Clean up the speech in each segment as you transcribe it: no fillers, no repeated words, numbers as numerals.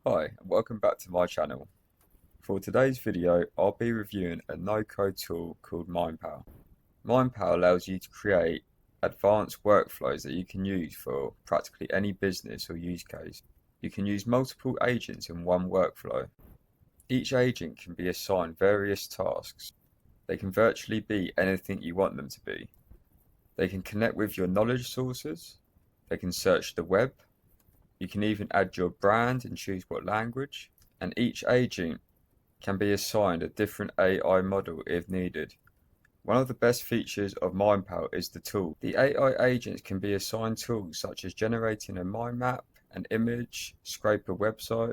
Hi, and welcome back to my channel. For today's video, I'll be reviewing a no-code tool called MindPal. MindPal allows you to create advanced workflows that you can use for practically any business or use case. You can use multiple agents in one workflow. Each agent can be assigned various tasks. They can virtually be anything you want them to be. They can connect with your knowledge sources. They can search the web. You can even add your brand and choose what language. And each agent can be assigned a different AI model if needed. One of the best features of MindPal is the tool. The AI agents can be assigned tools such as generating a mind map, an image, scrape a website,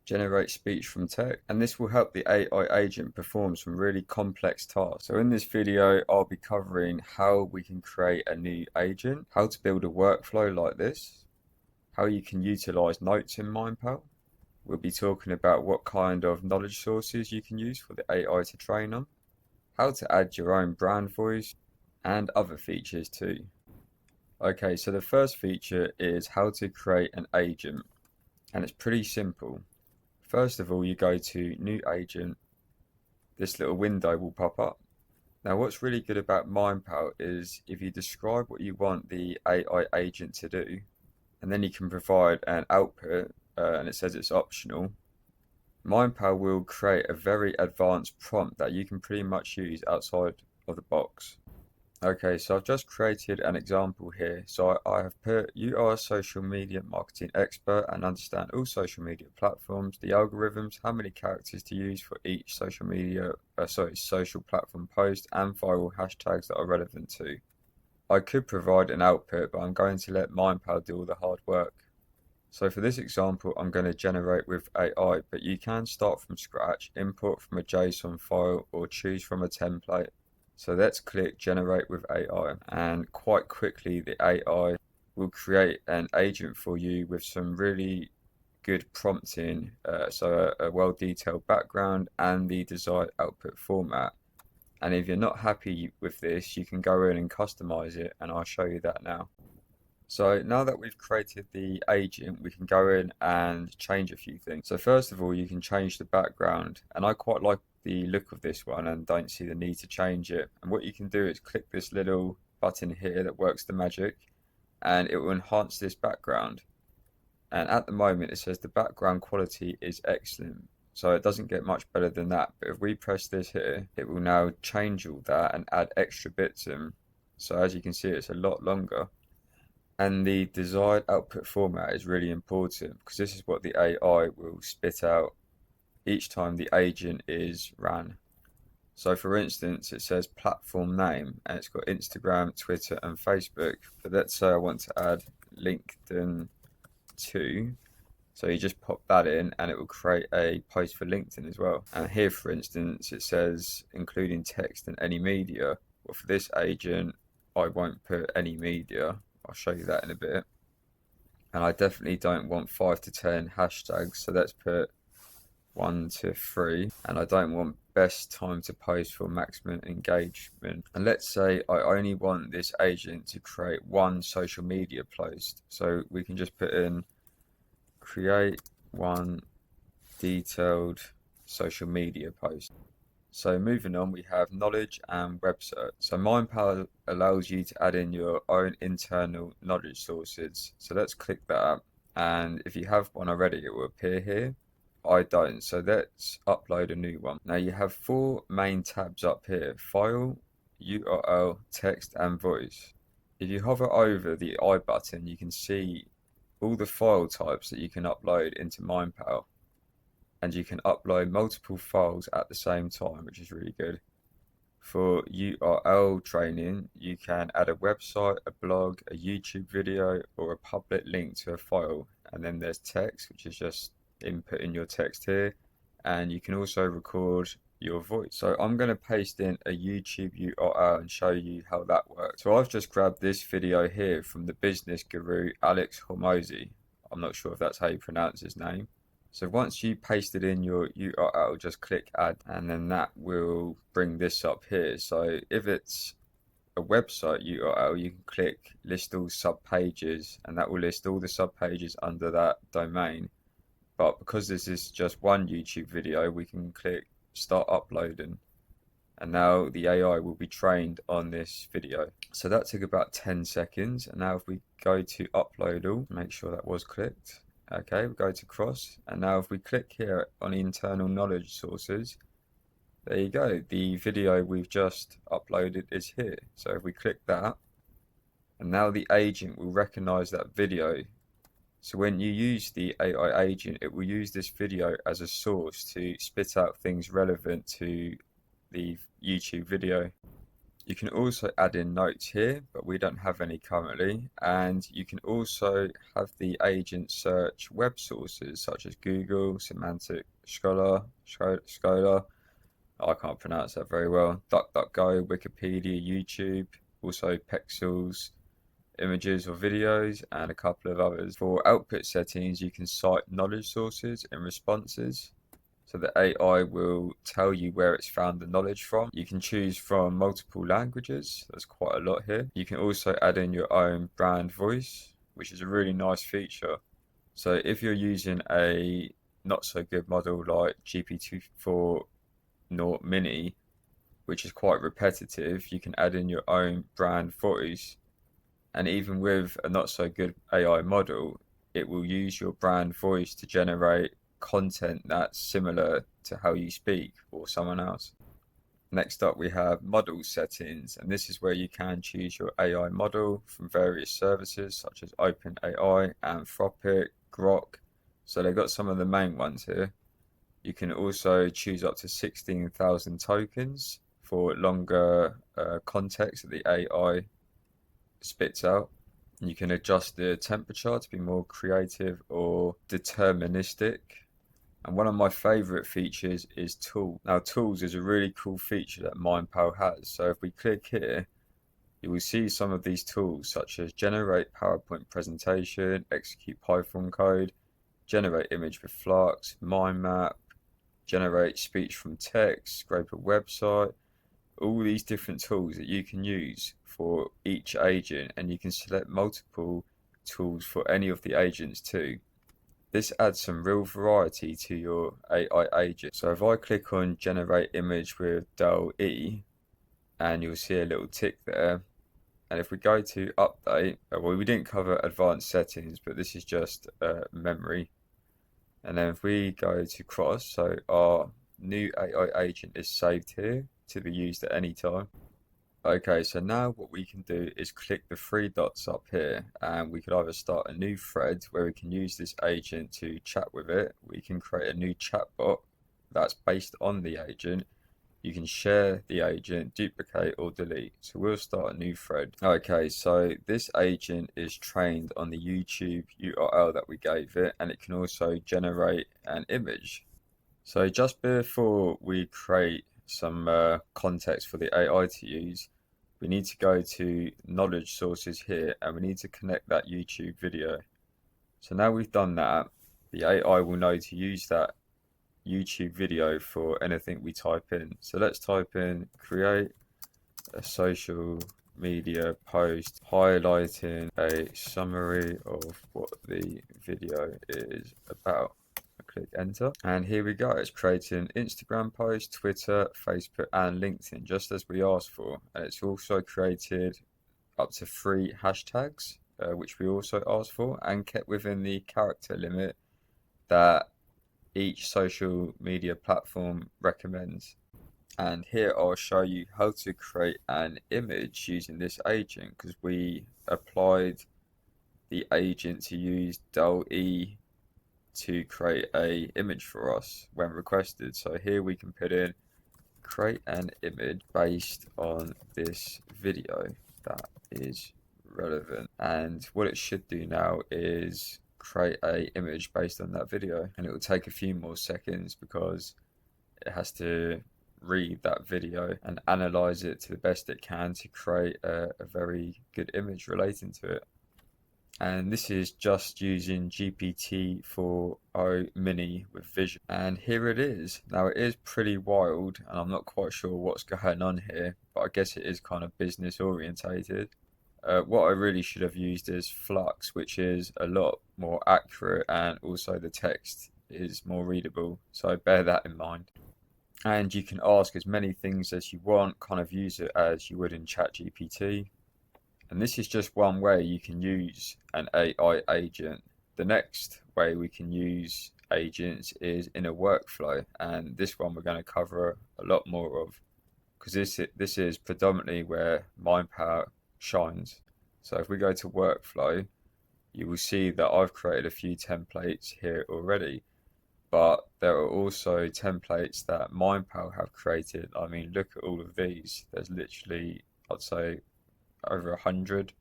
generate speech from text, and this will help the AI agent perform some really complex tasks. So in this video, I'll be covering how we can create a new agent, how to build a workflow like this, how you can utilize notes in MindPal. We'll be talking about what kind of knowledge sources you can use for the AI to train on, how to add your own brand voice, and other features too. Okay, so the first feature is how to create an agent, and it's pretty simple. First of all, you go to New Agent. This little window will pop up. Now, what's really good about MindPal is if you describe what you want the AI agent to do, and then you can provide an output, and it says it's optional, MindPal will create a very advanced prompt that you can pretty much use outside of the box. Okay, so I've just created an example here. So I have put, you are a social media marketing expert and understand all social media platforms, the algorithms, how many characters to use for each social platform post, and viral hashtags that are relevant to. I could provide an output, but I'm going to let MindPal do all the hard work. So for this example, I'm going to generate with AI, but you can start from scratch, import from a JSON file, or choose from a template. So let's click Generate with AI, and quite quickly the AI will create an agent for you with some really good prompting, so a well-detailed background and the desired output format. And if you're not happy with this, you can go in and customize it, and I'll show you that now. So now that we've created the agent, we can go in and change a few things. So first of all, you can change the background, and I quite like the look of this one and don't see the need to change it. And what you can do is click this little button here that works the magic, and it will enhance this background. And at the moment, it says the background quality is excellent. So it doesn't get much better than that. But if we press this here, it will now change all that and add extra bits in. So as you can see, it's a lot longer. And the desired output format is really important because this is what the AI will spit out each time the agent is ran. So for instance, it says platform name and it's got Instagram, Twitter, and Facebook. But let's say I want to add LinkedIn too. So you just pop that in and it will create a post for LinkedIn as well. And here, for instance, it says including text and any media. Well, for this agent, I won't put any media. I'll show you that in a bit. And I definitely don't want 5 to 10 hashtags, so let's put 1 to 3. And I don't want best time to post for maximum engagement. And let's say I only want this agent to create one social media post. So we can just put in create one detailed social media post. So moving on, we have knowledge and web search. So MindPal allows you to add in your own internal knowledge sources. So let's click that, and if you have one already, it will appear here. I don't, so let's upload a new one. Now you have 4 main tabs up here: file, URL, text, and voice. If you hover over the I button, you can see all the file types that you can upload into MindPal. And you can upload multiple files at the same time, which is really good. For URL training, you can add a website, a blog, a YouTube video, or a public link to a file. And then there's text, which is just inputting your text here. And you can also record your voice. So I'm going to paste in a YouTube URL and show you how that works. So I've just grabbed this video here from the business guru Alex Hormozi. I'm not sure if that's how you pronounce his name. So once you pasted in your URL, just click add, and then that will bring this up here. So if it's a website URL, you can click list all sub pages, and that will list all the sub pages under that domain. But because this is just one YouTube video, we can click start uploading, and now the AI will be trained on this video. So that took about 10 seconds. And now if we go to upload all, make sure that was clicked. Okay, we go to cross, and now if we click here on internal knowledge sources, there you go, the video we've just uploaded is here. So if we click that, and now the agent will recognize that video. So when you use the AI agent, it will use this video as a source to spit out things relevant to the YouTube video. You can also add in notes here, but we don't have any currently. And you can also have the agent search web sources such as Google, Semantic Scholar, I can't pronounce that very well, DuckDuckGo, Wikipedia, YouTube, also Pexels, images or videos, and a couple of others. For output settings, you can cite knowledge sources and responses. So the AI will tell you where it's found the knowledge from. You can choose from multiple languages. There's quite a lot here. You can also add in your own brand voice, which is a really nice feature. So if you're using a not so good model like GPT-4 Mini, which is quite repetitive, you can add in your own brand voice. And even with a not so good AI model, it will use your brand voice to generate content that's similar to how you speak or someone else. Next up, we have model settings, and this is where you can choose your AI model from various services such as OpenAI, Anthropic, Grok. So they've got some of the main ones here. You can also choose up to 16,000 tokens for longer context that the AI spits out. You can adjust the temperature to be more creative or deterministic. And one of my favorite features is Tools. Now, Tools is a really cool feature that MindPal has. So if we click here, you will see some of these tools such as generate PowerPoint presentation, execute Python code, generate image with Flux, mind map, generate speech from text, scrape a website, all these different tools that you can use for each agent, and you can select multiple tools for any of the agents too. This adds some real variety to your AI agent. So if I click on generate image with DALL-E, and you'll see a little tick there. And if we go to update, well, we didn't cover advanced settings, but this is just memory. And then if we go to cross, so our new AI agent is saved here to be used at any time. Okay, so now what we can do is click the three dots up here, and we could either start a new thread where we can use this agent to chat with it. We can create a new chatbot that's based on the agent. You can share the agent, duplicate or delete. So we'll start a new thread. Okay, so this agent is trained on the YouTube URL that we gave it, and it can also generate an image. So just before we create some context for the AI to use, we need to go to knowledge sources here, and we need to connect that YouTube video. So now we've done that, the AI will know to use that YouTube video for anything we type in. So let's type in create a social media post highlighting a summary of what the video is about. Click enter, and here we go. It's creating Instagram post, Twitter, Facebook, and LinkedIn, just as we asked for. And it's also created up to 3 hashtags, which we also asked for, and kept within the character limit that each social media platform recommends. And here I'll show you how to create an image using this agent, because we applied the agent to use DALL-E to create a image for us when requested. So here we can put in create an image based on this video that is relevant, and what it should do now is create a image based on that video, and it will take a few more seconds because it has to read that video and analyze it to the best it can to create a very good image relating to it. And this is just using GPT-4o Mini with vision. And here it is. Now it is pretty wild, and I'm not quite sure what's going on here, but I guess it is kind of business orientated. What I really should have used is Flux, which is a lot more accurate, and also the text is more readable, so bear that in mind. And you can ask as many things as you want, kind of use it as you would in ChatGPT. And this is just one way you can use an AI agent. The next way we can use agents is in a workflow, and this one we're going to cover a lot more of, because this is predominantly where MindPal shines. So if we go to workflow, you will see that I've created a few templates here already, but there are also templates that MindPal have created. I mean, look at all of these. There's literally, I'd say, over 100.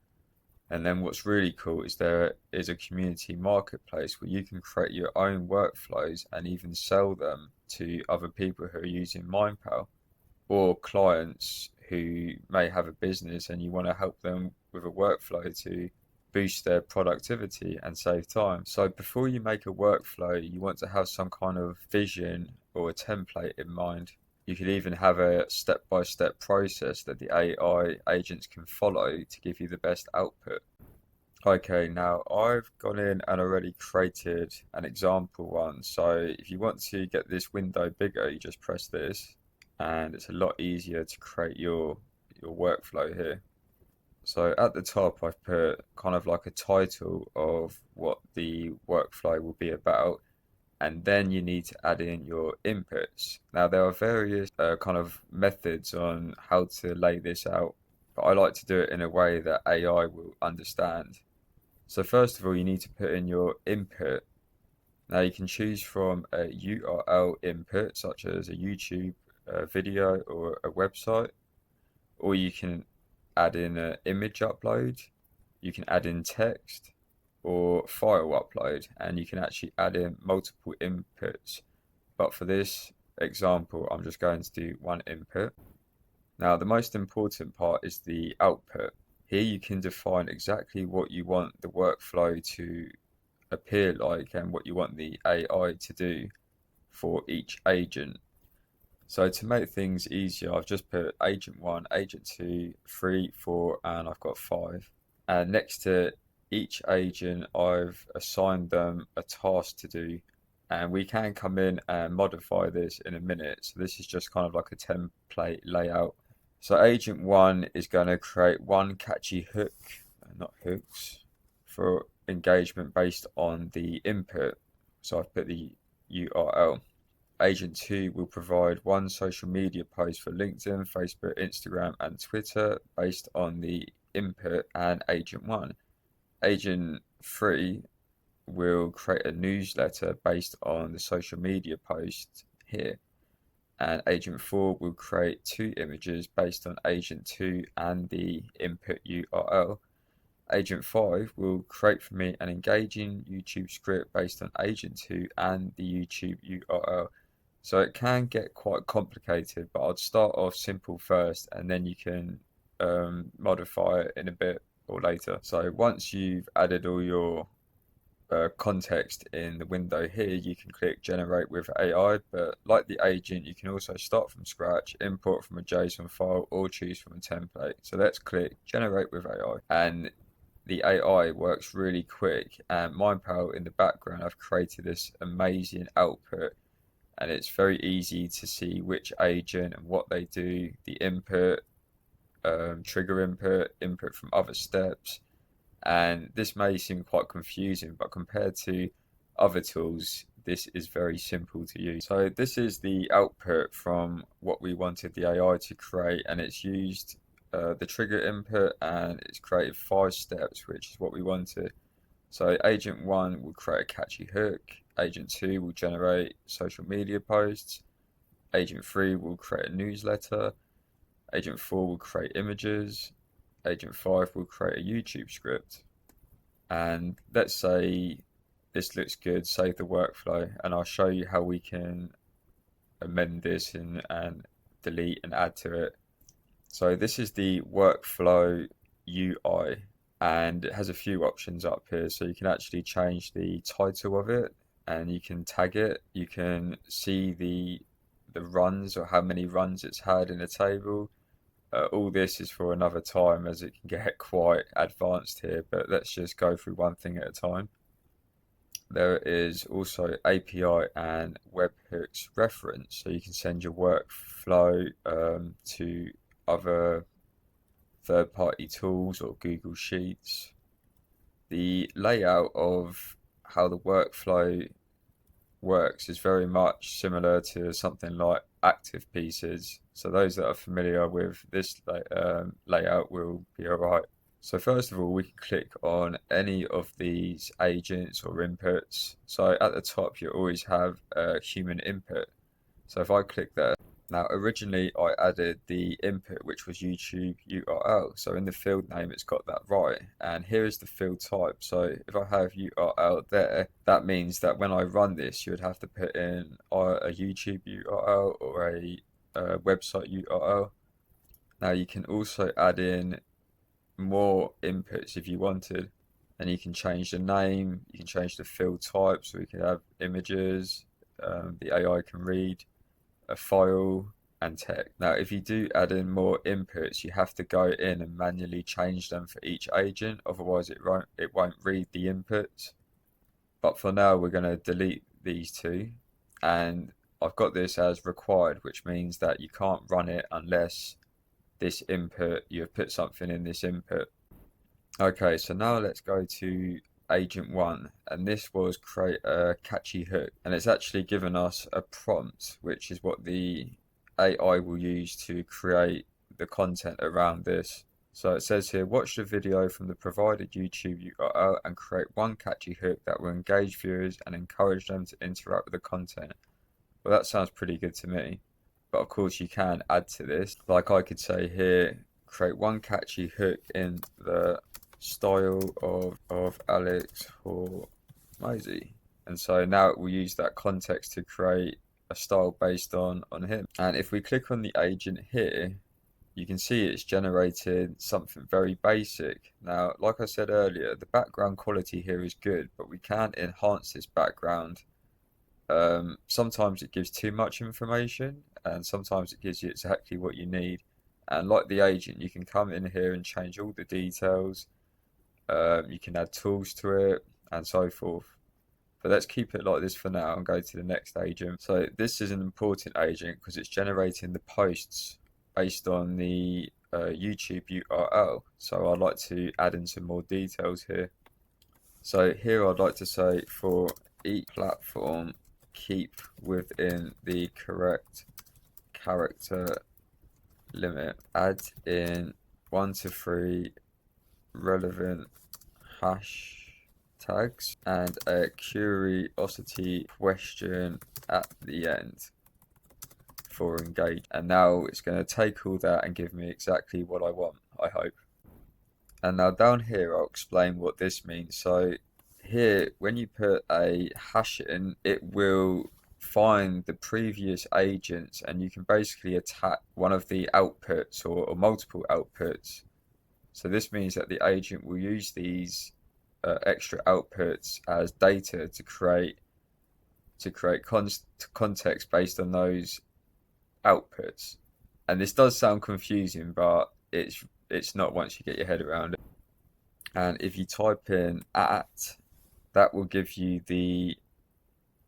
And then what's really cool is there is a community marketplace where you can create your own workflows and even sell them to other people who are using MindPal, or clients who may have a business and you want to help them with a workflow to boost their productivity and save time. So before you make a workflow, you want to have some kind of vision or a template in mind. You could even have a step-by-step process that the AI agents can follow to give you the best output. Okay, now I've gone in and already created an example one. So if you want to get this window bigger, you just press this, and it's a lot easier to create your workflow here. So at the top, I've put kind of like a title of what the workflow will be about, and then you need to add in your inputs. Now, there are various kind of methods on how to lay this out, but I like to do it in a way that AI will understand. So first of all, you need to put in your input. Now you can choose from a URL input, such as a YouTube video or a website, or you can add in an image upload, you can add in text or file upload, and you can actually add in multiple inputs. But for this example, I'm just going to do one input. Now, the most important part is the output. Here you can define exactly what you want the workflow to appear like and what you want the AI to do for each agent. So to make things easier, I've just put agent 1, agent 2, 3, 4, and I've got 5. And next to each agent, I've assigned them a task to do. And we can come in and modify this in a minute. So this is just kind of like a template layout. So agent 1 is going to create one catchy hook, not hooks, for engagement based on the input. So I've put the URL. Agent 2 will provide one social media post for LinkedIn, Facebook, Instagram, and Twitter based on the input and Agent 1. Agent 3 will create a newsletter based on the social media post here. And Agent 4 will create 2 images based on Agent 2 and the input URL. Agent 5 will create for me an engaging YouTube script based on Agent 2 and the YouTube URL. So it can get quite complicated, but I'd start off simple first, and then you can modify it in a bit or later. So once you've added all your context in the window here, you can click generate with AI, but like the agent, you can also start from scratch, import from a JSON file, or choose from a template. So let's click generate with AI, and the AI works really quick. And MindPal in the background, I've created this amazing output, and it's very easy to see which agent and what they do, the input, trigger input from other steps. And this may seem quite confusing, but compared to other tools, this is very simple to use. So this is the output from what we wanted the AI to create, and it's used the trigger input, and it's created 5 steps, which is what we wanted. So agent 1 will create a catchy hook, agent 2 will generate social media posts, agent 3 will create a newsletter, agent 4 will create images, agent 5 will create a YouTube script. And let's say this looks good, save the workflow, and I'll show you how we can amend this and delete and add to it. So this is the workflow UI, and it has a few options up here. So you can actually change the title of it, and you can tag it. You can see the runs or how many runs it's had in a table. All this is for another time, as it can get quite advanced here, but let's just go through one thing at a time. there is also API and webhooks reference, so you can send your workflow to other third-party tools or Google Sheets. The layout of how the workflow works is very much similar to something like active pieces. So those that are familiar with this layout will be alright. So first of all, we can click on any of these agents or inputs. So at the top, you always have a human input. So if I click there, now originally I added the input, which was YouTube URL. So in the field name, it's got that right. And here is the field type. So if I have URL there, that means that when I run this, you would have to put in a YouTube URL or a website URL. Now you can also add in more inputs if you wanted, and you can change the name, you can change the field type, so we can have images, the AI can read, a file, and text. Now if you do add in more inputs, you have to go in and manually change them for each agent, otherwise it won't read the inputs. But for now we're going to delete these two, and I've got this as required, which means that you can't run it unless this input, you've put something in this input. Okay, so now let's go to agent 1, and this was create a catchy hook, and it's actually given us a prompt, which is what the AI will use to create the content around this. So it says here, watch the video from the provided YouTube URL and create one catchy hook that will engage viewers and encourage them to interact with the content. Well, that sounds pretty good to me. But of course you can add to this. Like I could say here, create one catchy hook in the style of Alex Hormozy. And so now it will use that context to create a style based on him. And if we click on the agent here, you can see it's generated something very basic. Now, like I said earlier, the background quality here is good, but we can enhance this background. Sometimes it gives too much information, and sometimes it gives you exactly what you need. And like the agent, you can come in here and change all the details. You can add tools to it and so forth. But let's keep it like this for now and go to the next agent. So this is an important agent because it's generating the posts based on the YouTube URL. So I'd like to add in some more details here. So here I'd like to say, for each platform, keep within the correct character limit. Add in 1 to 3 relevant hashtags and a curiosity question at the end for engage. And now it's going to take all that and give me exactly what I want, I hope. And now down here I'll explain what this means. So here, when you put a hash in, it will find the previous agents, and you can basically attack one of the outputs or multiple outputs. So this means that the agent will use these extra outputs as data to create context based on those outputs. And this does sound confusing, but it's not once you get your head around it. And if you type in @ that will give you the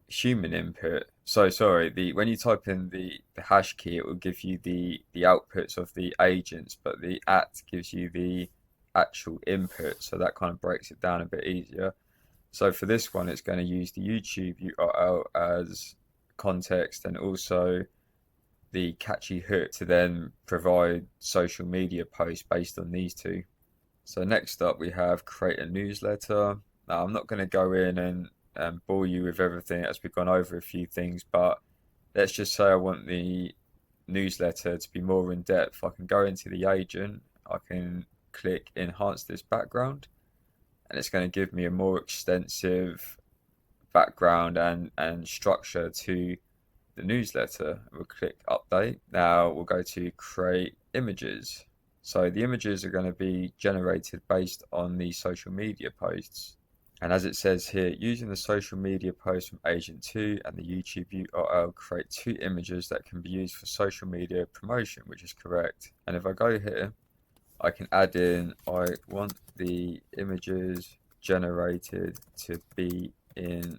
human input. So sorry, when you type in the hash key, it will give you the outputs of the agents, but the @ gives you the actual input. So that kind of breaks it down a bit easier. So for this one, it's going to use the YouTube URL as context and also the catchy hook to then provide social media posts based on these two. So next up, we have create a newsletter. Now, I'm not going to go in and bore you with everything as we've gone over a few things, but let's just say I want the newsletter to be more in depth. I can go into the agent, I can click enhance this background, and it's going to give me a more extensive background and structure to the newsletter. We'll click update. Now we'll go to create images. So the images are going to be generated based on the social media posts. And as it says here, using the social media post from Agent 2 and the YouTube URL, create 2 images that can be used for social media promotion, which is correct. And if I go here, I can add in, I want the images generated to be in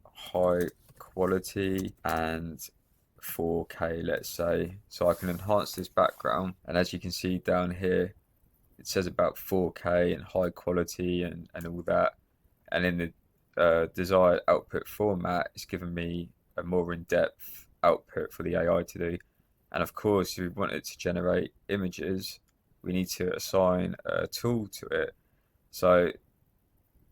high quality and 4K, let's say. So I can enhance this background, and as you can see down here, it says about 4K and high quality and all that. And in the desired output format, it's given me a more in-depth output for the AI to do. And of course, if we want it to generate images, we need to assign a tool to it. So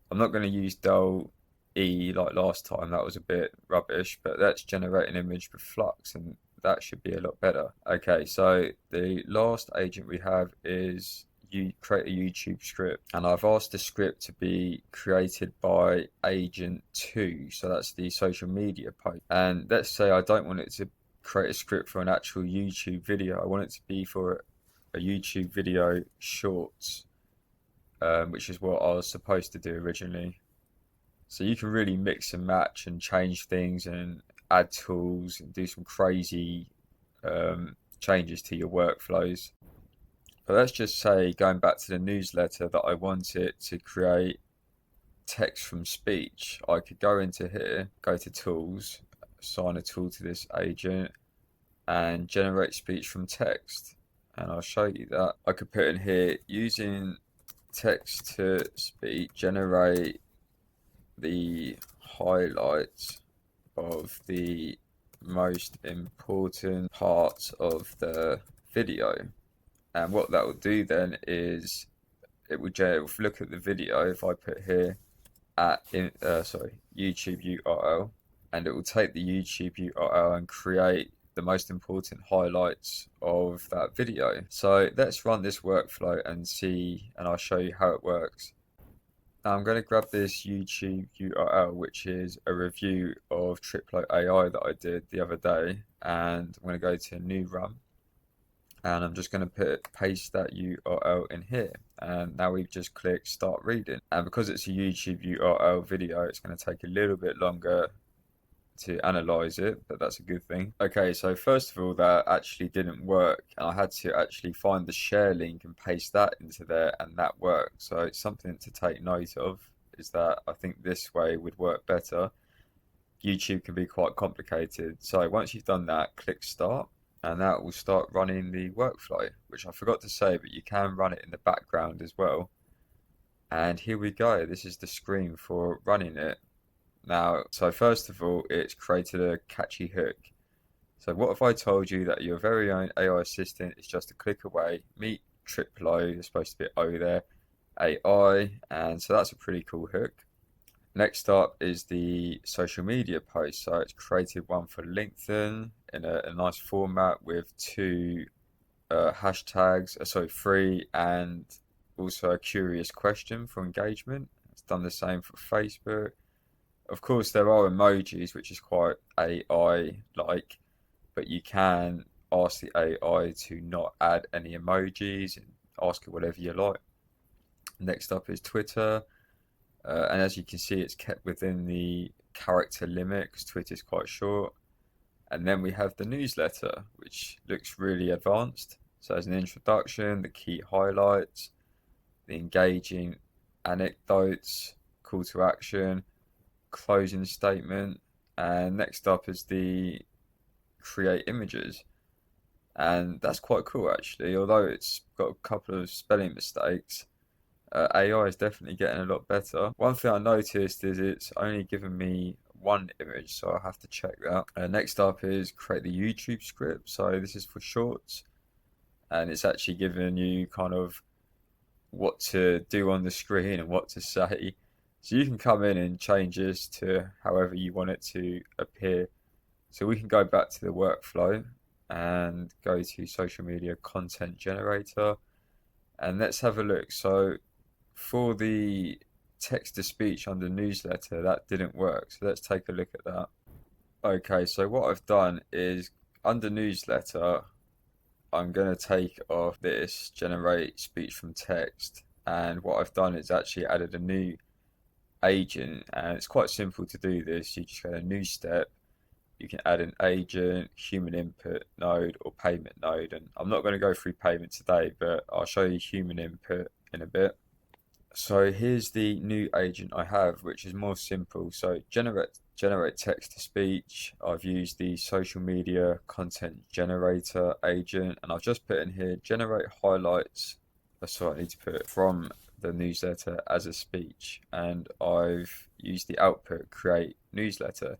I'm not going to use Dull E like last time, that was a bit rubbish, but let's generate an image with Flux and that should be a lot better. Okay, so the last agent we have is you create a YouTube script, and I've asked the script to be created by agent 2, so that's the social media post. And let's say I don't want it to create a script for an actual YouTube video, I want it to be for a YouTube video shorts, which is what I was supposed to do originally. So you can really mix and match and change things and add tools and do some crazy changes to your workflows. But let's just say, going back to the newsletter, that I want it to create text from speech. I could go into here, go to tools, assign a tool to this agent, and generate speech from text. And I'll show you that. I could put in here, using text to speech, generate the highlights of the most important parts of the video. And what that will do then is it will look at the video. If I put here at YouTube URL, and it will take the YouTube URL and create the most important highlights of that video. So let's run this workflow and see, and I'll show you how it works. Now I'm going to grab this YouTube URL, which is a review of Triplo AI that I did the other day, and I'm going to go to new run, and I'm just going to paste that URL in here, and now we've just clicked start reading. And because it's a YouTube URL video, it's going to take a little bit longer to analyze it, but that's a good thing. Okay, so first of all, that actually didn't work, and I had to actually find the share link and paste that into there, and that worked. So it's something to take note of, is that I think this way would work better. YouTube can be quite complicated. So once you've done that, click start, and that will start running the workflow, which I forgot to say, but you can run it in the background as well. And here we go, this is the screen for running it. Now, so first of all, it's created a catchy hook. So what if I told you that your very own AI assistant is just a click away? Meet Triplo, there's supposed to be O there, AI, and so that's a pretty cool hook. Next up is the social media post. So it's created one for LinkedIn in a nice format with two hashtags, three, and also a curious question for engagement. It's done the same for Facebook. Of course, there are emojis, which is quite AI-like, but you can ask the AI to not add any emojis and ask it whatever you like. Next up is Twitter, and as you can see, it's kept within the character limit because Twitter is quite short. And then we have the newsletter, which looks really advanced. So as an introduction, the key highlights, the engaging anecdotes, call to action, closing statement, and next up is the create images, and that's quite cool actually, although it's got a couple of spelling mistakes. AI is definitely getting a lot better. One thing I noticed is it's only given me one image, so I'll have to check that. Next up is create the YouTube script, so this is for shorts, and it's actually giving you kind of what to do on the screen and what to say. So you can come in and change this to however you want it to appear. So we can go back to the workflow and go to social media content generator, and let's have a look. So for the text to speech under newsletter, that didn't work. So let's take a look at that. Okay, so what I've done is under newsletter, I'm going to take off this generate speech from text, and what I've done is actually added a new agent, and it's quite simple to do this. You just go to new step, you can add an agent, human input node, or payment node, and I'm not going to go through payment today, but I'll show you human input in a bit. So here's the new agent I have, which is more simple. So generate text to speech. I've used the social media content generator agent, and I've just put in here generate highlights. That's what I need to put from the newsletter as a speech, and I've used the output create newsletter.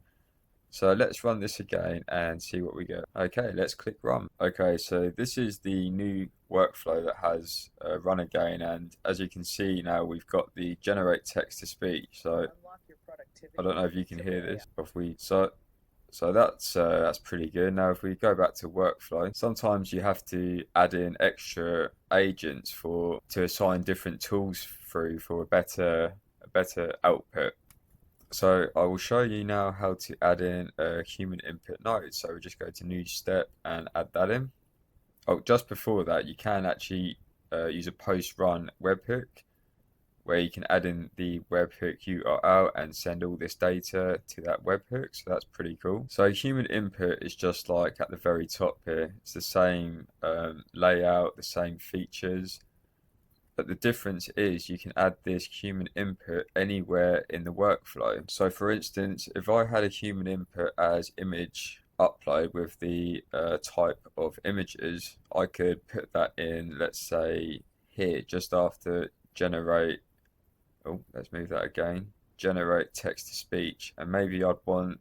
So let's run this again and see what we get. Okay, let's click run. Okay, so this is the new workflow that has run again, and as you can see now we've got the generate text to speech. So I don't know if you can hear this. If we so that's pretty good. Now if we go back to workflow, sometimes you have to add in extra agents to assign different tools through for a better output. So I will show you now how to add in a human input node. So we just go to new step and add that in. Oh, just before that, you can actually use a post run webhook where you can add in the webhook URL and send all this data to that webhook. So that's pretty cool. So human input is just like at the very top here. It's the same layout, the same features. But the difference is you can add this human input anywhere in the workflow. So for instance, if I had a human input as image upload with the type of images, I could put that in, let's say here, just after generate, oh, let's move that again, generate text to speech. And maybe I'd want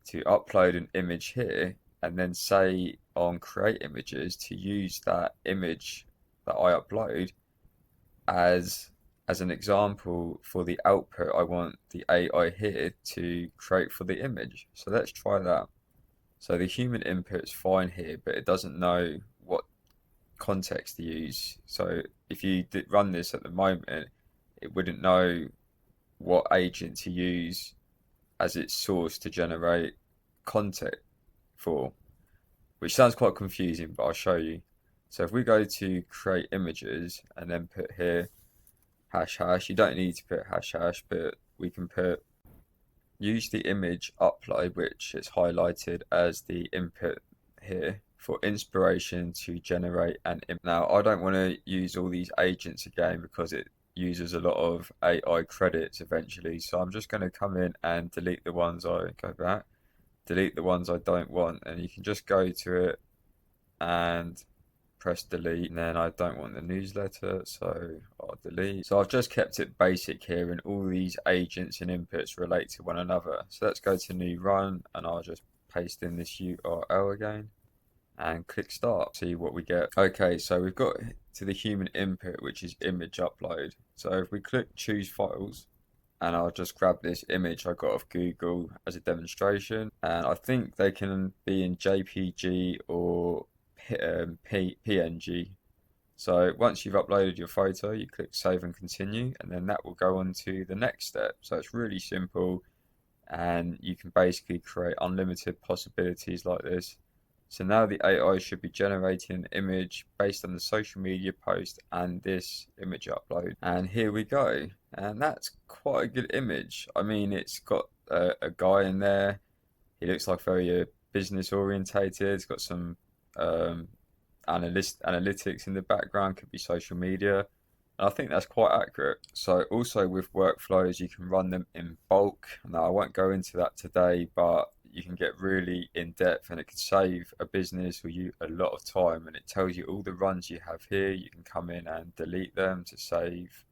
to upload an image here and then say on create images to use that image that I upload as an example for the output I want the AI here to create for the image. So let's try that. So the human input's fine here, but it doesn't know what context to use. So if you did run this at the moment, it wouldn't know what agent to use as its source to generate content for, which sounds quite confusing, but I'll show you. So if we go to create images and then put here ##, you don't need to put ##, but we can put use the image upload, which is highlighted as the input here for inspiration to generate an image. Now I don't want to use all these agents again because it uses a lot of AI credits eventually, so I'm just going to come in and delete the ones I don't want, and you can just go to it and press delete, and then I don't want the newsletter, so I'll delete. So I've just kept it basic here, and all these agents and inputs relate to one another. So let's go to new run, and I'll just paste in this URL again and click start, see what we get. Okay, so we've got to the human input, which is image upload. So if we click choose files, and I'll just grab this image I got off Google as a demonstration, and I think they can be in JPG or PNG. So once you've uploaded your photo, you click save and continue, and then that will go on to the next step. So it's really simple, and you can basically create unlimited possibilities like this. So now the AI should be generating an image based on the social media post and this image upload. And here we go. And that's quite a good image. I mean, it's got a guy in there. He looks like very business orientated. It's got some analytics in the background, could be social media. And I think that's quite accurate. So also with workflows, you can run them in bulk. Now I won't go into that today, but you can get really in depth, and it can save a business or you a lot of time, and it tells you all the runs you have here. You can come in and delete them to save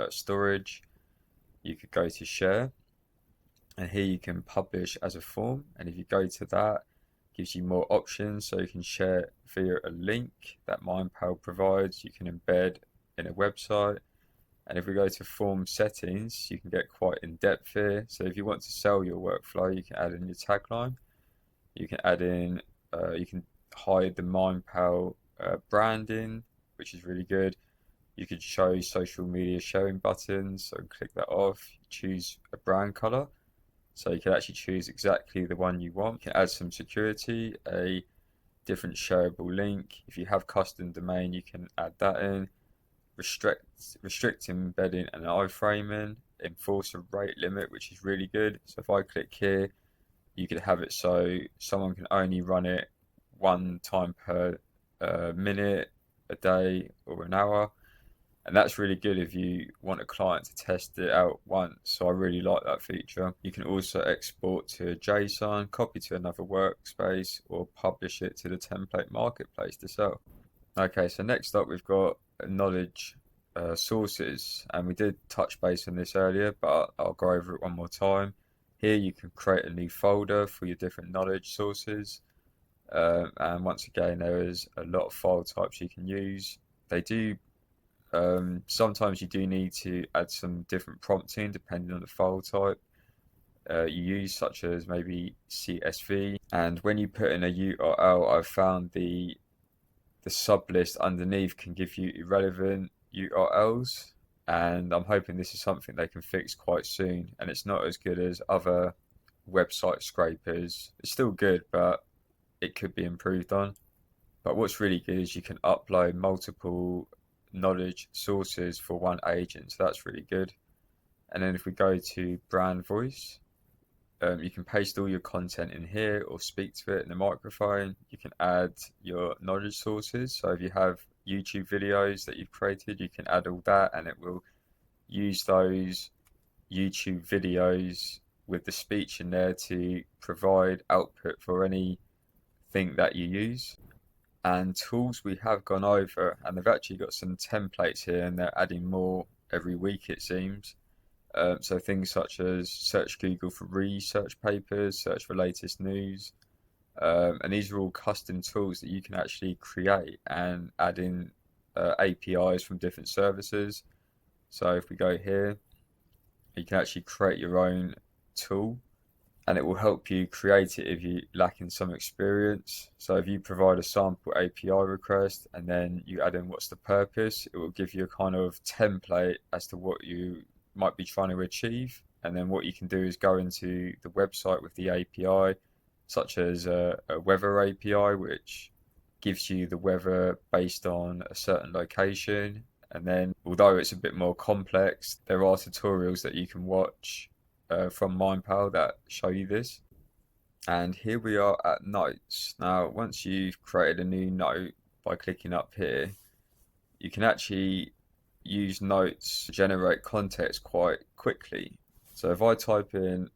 storage. You could go to share, and here you can publish as a form, and if you go to that, it gives you more options. So you can share via a link that MindPal provides. You can embed in a website. And if we go to form settings, you can get quite in depth here. So if you want to sell your workflow, you can add in your tagline. You can add in, you can hide the MindPal branding, which is really good. You could show social media sharing buttons, so click that off. Choose a brand color, so you can actually choose exactly the one you want. You can add some security, a different shareable link. If you have custom domain, you can add that in. Restrict embedding and iframing, enforce a rate limit, which is really good. So if I click here, you could have it so someone can only run it one time per minute, a day, or an hour. And that's really good if you want a client to test it out once. So I really like that feature. You can also export to JSON, copy to another workspace, or publish it to the template marketplace to sell. Okay, so next up we've got knowledge sources, and we did touch base on this earlier, but I'll go over it one more time. Here you can create a new folder for your different knowledge sources, and once again there is a lot of file types you can use. They do sometimes you do need to add some different prompting depending on the file type you use, such as maybe CSV. And when you put in a URL, I've found the sublist underneath can give you irrelevant URLs, and I'm hoping this is something they can fix quite soon. And it's not as good as other website scrapers. It's still good, but it could be improved on. But what's really good is you can upload multiple knowledge sources for one agent, so that's really good. And then if we go to brand voice, you can paste all your content in here or speak to it in the microphone. You can add your knowledge sources. So if you have YouTube videos that you've created, you can add all that and it will use those YouTube videos with the speech in there to provide output for anything that you use. And tools we have gone over, and they've actually got some templates here and they're adding more every week it seems. So things such as search Google for research papers, search for latest news, and these are all custom tools that you can actually create and add in APIs from different services. So if we go here, you can actually create your own tool, and it will help you create it if you lack in some experience. So if you provide a sample API request and then you add in what's the purpose, it will give you a kind of template as to what you might be trying to achieve. And then what you can do is go into the website with the API, such as a weather API, which gives you the weather based on a certain location. And then, although it's a bit more complex, there are tutorials that you can watch from MindPal that show you this. And here we are at notes. Now, once you've created a new note by clicking up here, you can actually use notes to generate context quite quickly. So if I type in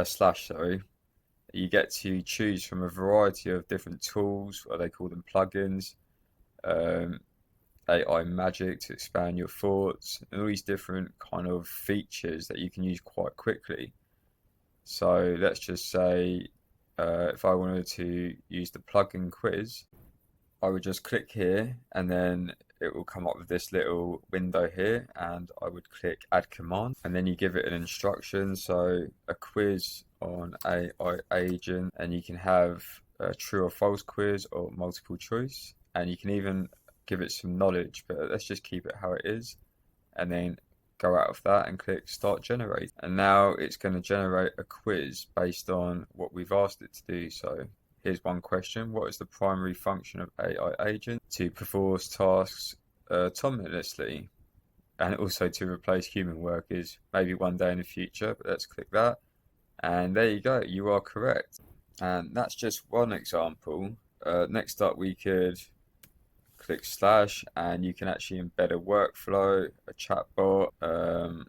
sorry, you get to choose from a variety of different tools, or they call them plugins, AI magic to expand your thoughts, and all these different kind of features that you can use quite quickly. So let's just say if I wanted to use the plugin quiz, I would just click here and then it will come up with this little window here, and I would click add command, and then you give it an instruction. So a quiz on AI agent, and you can have a true or false quiz or multiple choice, and you can even give it some knowledge, but let's just keep it how it is, and then go out of that and click start generate. And now it's going to generate a quiz based on what we've asked it to do. So here's one question: what is the primary function of AI agent? To perform tasks autonomously, and also to replace human workers, maybe one day in the future. But let's click that, and there you go, you are correct. And that's just one example. Next up, we could click slash, and you can actually embed a workflow, a chatbot.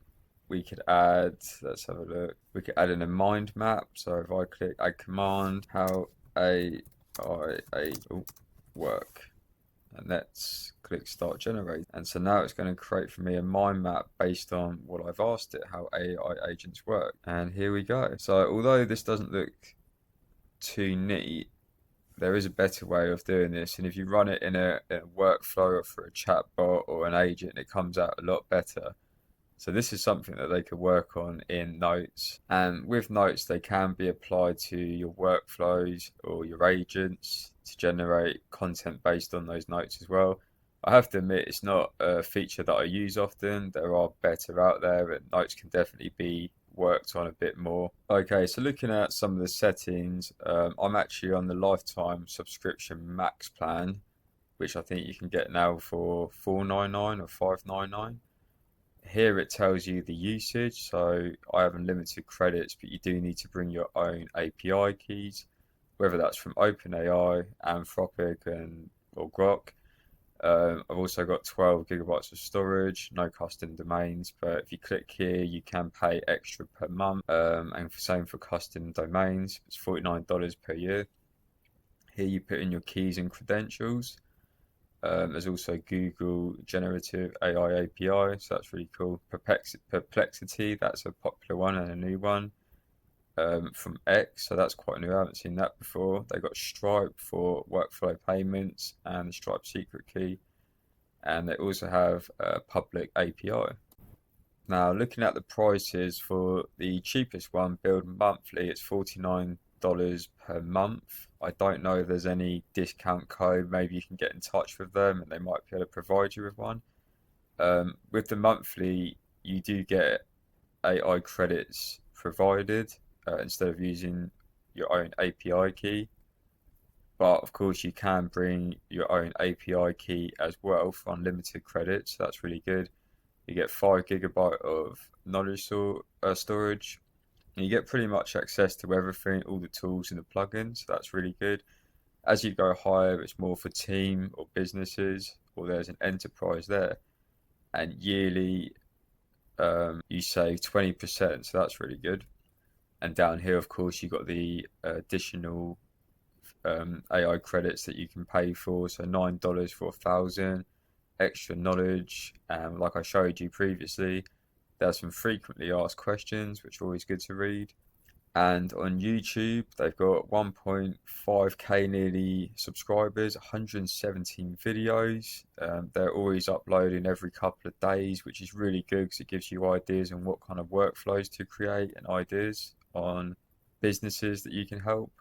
We could add, let's have a look. We could add in a mind map. So if I click add command, how AI work, and let's click start generate. And so now it's going to create for me a mind map based on what I've asked it, how AI agents work. And here we go. So although this doesn't look too neat, there is a better way of doing this, and if you run it in a workflow or for a chatbot or an agent, it comes out a lot better. So this is something that they could work on in Notes, and with Notes they can be applied to your workflows or your agents to generate content based on those notes as well. I have to admit, it's not a feature that I use often. There are better out there, and Notes can definitely be worked on a bit more. Okay, so looking at some of the settings, I'm actually on the lifetime subscription max plan, which I think you can get now for $4.99 or $5.99. Here it tells you the usage, so I have unlimited credits, but you do need to bring your own API keys, whether that's from OpenAI, Anthropic, or Grok. I've also got 12 gigabytes of storage, no custom domains, but if you click here, you can pay extra per month. And same for custom domains, it's $49 per year. Here you put in your keys and credentials. There's also Google Generative AI API, so that's really cool. Perplexity, that's a popular one and a new one. From X, so that's quite new. I haven't seen that before. They got Stripe for workflow payments and the Stripe secret key, and they also have a public API. Now, looking at the prices for the cheapest one, billed monthly, it's $49 per month. I don't know if there's any discount code. Maybe you can get in touch with them and they might be able to provide you with one. With the monthly, you do get AI credits provided instead of using your own API key. But of course, you can bring your own API key as well for unlimited credits. So that's really good. You get 5 GB of knowledge storage. And you get pretty much access to everything, all the tools and the plugins. So that's really good. As you go higher, it's more for team or businesses, or there's an enterprise there. And yearly, you save 20%. So that's really good. And down here, of course, you've got the additional AI credits that you can pay for. So $9 for 1,000 extra knowledge. And like I showed you previously, there's some frequently asked questions, which are always good to read. And on YouTube, they've got 1.5k nearly subscribers, 117 videos. They're always uploading every couple of days, which is really good because it gives you ideas on what kind of workflows to create and ideas on businesses that you can help.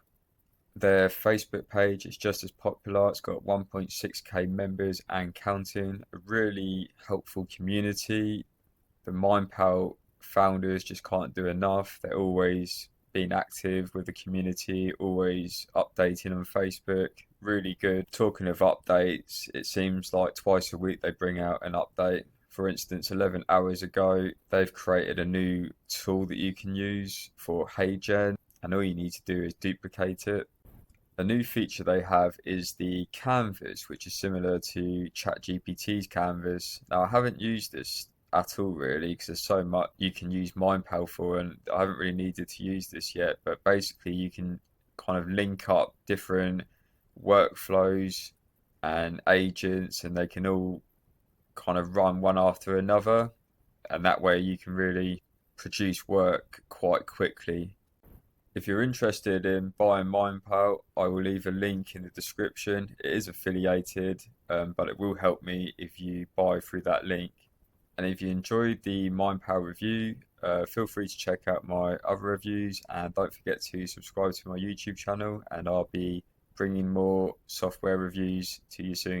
Their Facebook page is just as popular. It's got 1.6k members and counting. A really helpful community. The MindPal founders just can't do enough. They're always being active with the community, always updating on Facebook. Really good. Talking of updates, it seems like twice a week they bring out an update. For instance, 11 hours ago, they've created a new tool that you can use for HeyGen, and all you need to do is duplicate it. A new feature they have is the canvas, which is similar to ChatGPT's canvas. Now, I haven't used this at all really because there's so much you can use MindPal for, and I haven't really needed to use this yet. But basically, you can kind of link up different workflows and agents, and they can all kind of run one after another, and that way you can really produce work quite quickly. If you're interested in buying MindPal, I will leave a link in the description. It is affiliated, but it will help me if you buy through that link. And if you enjoyed the MindPal review, feel free to check out my other reviews, and don't forget to subscribe to my YouTube channel, and I'll be bringing more software reviews to you soon.